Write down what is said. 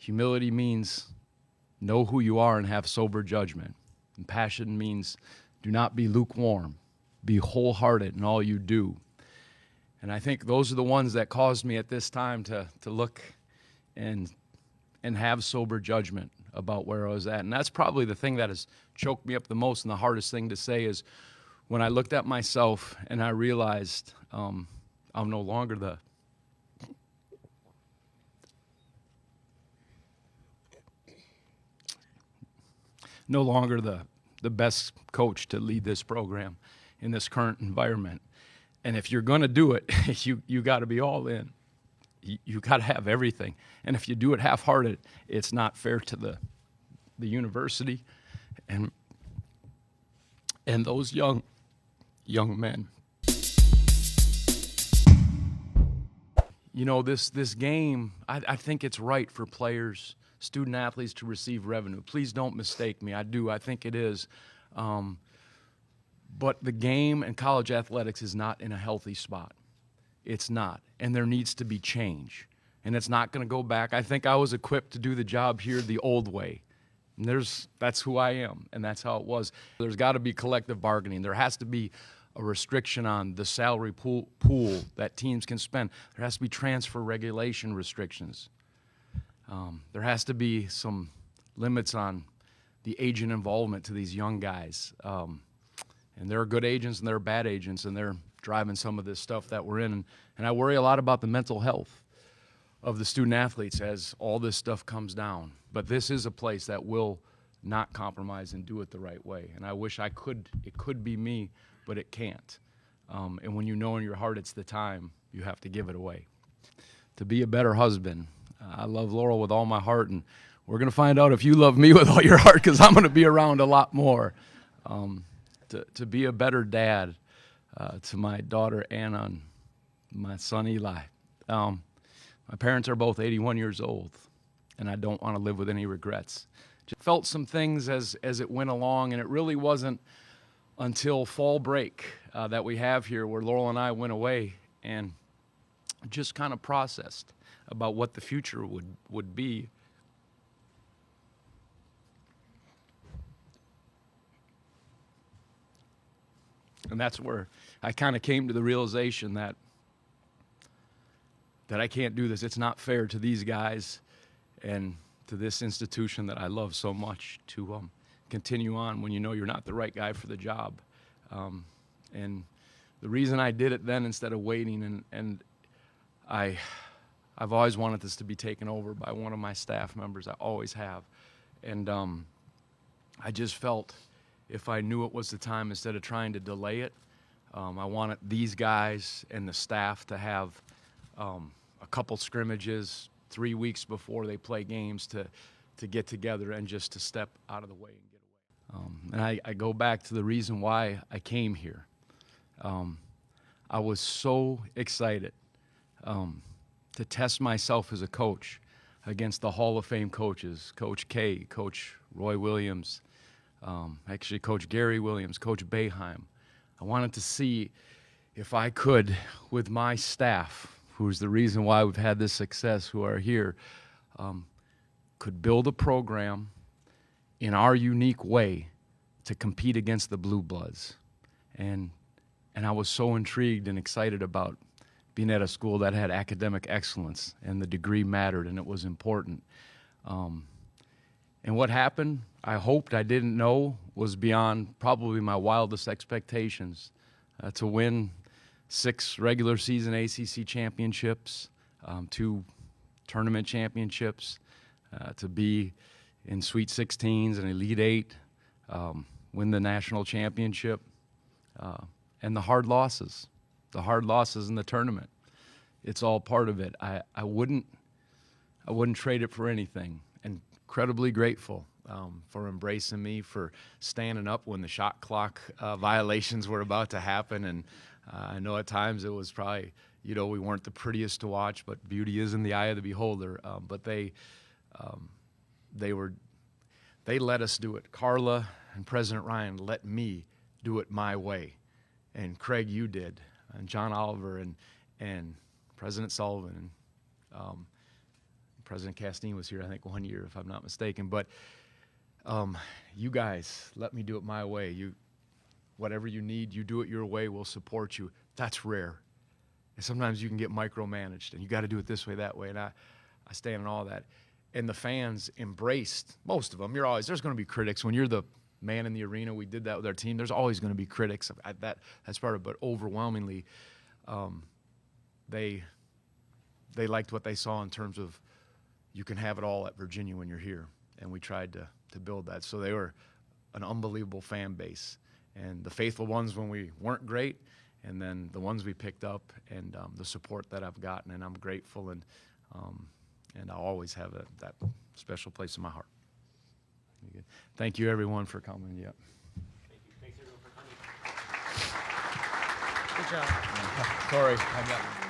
Humility means know who you are and have sober judgment. And passion means do not be lukewarm. Be wholehearted in all you do. And I think those are the ones that caused me at this time to look and have sober judgment about where I was at. And that's probably the thing that has choked me up the most, and the hardest thing to say is when I looked at myself and I realized I'm no longer the best coach to lead this program in this current environment. And if you're going to do it, you got to be all in. You got to have everything. And if you do it half-hearted, it's not fair to the university and those young men. You know, this game, I think it's right for players, student athletes to receive revenue. Please don't mistake me. I do. I think it is. But the game and college athletics is not in a healthy spot. It's not. And there needs to be change. And it's not going to go back. I think I was equipped to do the job here the old way. And that's who I am, and that's how it was. There's got to be collective bargaining. There has to be a restriction on the salary pool that teams can spend. There has to be transfer regulation restrictions. There has to be some limits on the agent involvement to these young guys. And there are good agents and there are bad agents, and they're driving some of this stuff that we're in. And I worry a lot about the mental health of the student athletes as all this stuff comes down. But this is a place that will not compromise and do it the right way. And I wish it could be me, but it can't. And when you know in your heart it's the time, you have to give it away. To be a better husband, I love Laurel with all my heart, and we're going to find out if you love me with all your heart, because I'm going to be around a lot more. To be a better dad to my daughter Anna and my son Eli. My parents are both 81 years old, and I don't want to live with any regrets. Just felt some things as it went along, and it really wasn't until fall break that we have here where Laurel and I went away and just kind of processed about what the future would be. And that's where I kind of came to the realization that I can't do this. It's not fair to these guys and to this institution that I love so much to continue on when you know you're not the right guy for the job. And the reason I did it then instead of waiting, and I've always wanted this to be taken over by one of my staff members. I always have. And I just felt if I knew it was the time, instead of trying to delay it, I wanted these guys and the staff to have a couple scrimmages 3 weeks before they play games to get together and just to step out of the way and get away. And I go back to the reason why I came here. I was so excited to test myself as a coach against the Hall of Fame coaches, Coach K, Coach Roy Williams, actually Coach Gary Williams, Coach Boeheim. I wanted to see if I could, with my staff, who's the reason why we've had this success, who are here, could build a program in our unique way to compete against the Blue Bloods. And I was so intrigued and excited about being at a school that had academic excellence, and the degree mattered and it was important. And what happened, I hoped, I didn't know, was beyond probably my wildest expectations. To win 6 regular season ACC championships, 2 tournament championships, to be in Sweet 16s and Elite 8, win the national championship, and the hard losses in the tournament. It's all part of it. I wouldn't trade it for anything. Incredibly grateful for embracing me, for standing up when the shot clock violations were about to happen. And I know at times it was probably, we weren't the prettiest to watch, but beauty is in the eye of the beholder. But they let us do it. Carla and President Ryan let me do it my way. And Craig, you did. And John Oliver and President Sullivan and President Castine was here, I think, one year, if I'm not mistaken. But you guys, let me do it my way. Whatever you need, you do it your way, we'll support you. That's rare. And sometimes you can get micromanaged, and you got to do it this way, that way. And I stand on all that. And the fans embraced, most of them. There's going to be critics. When you're the man in the arena, we did that with our team, there's always going to be critics. That's part of it. But overwhelmingly, they liked what they saw in terms of you can have it all at Virginia when you're here. And we tried to build that. So they were an unbelievable fan base. And the faithful ones when we weren't great, and then the ones we picked up, and the support that I've gotten, and I'm grateful, and I'll always have that special place in my heart. Thank you, everyone, for coming. Yep. Thank you. Thanks, everyone, for coming. Good job. Sorry, I got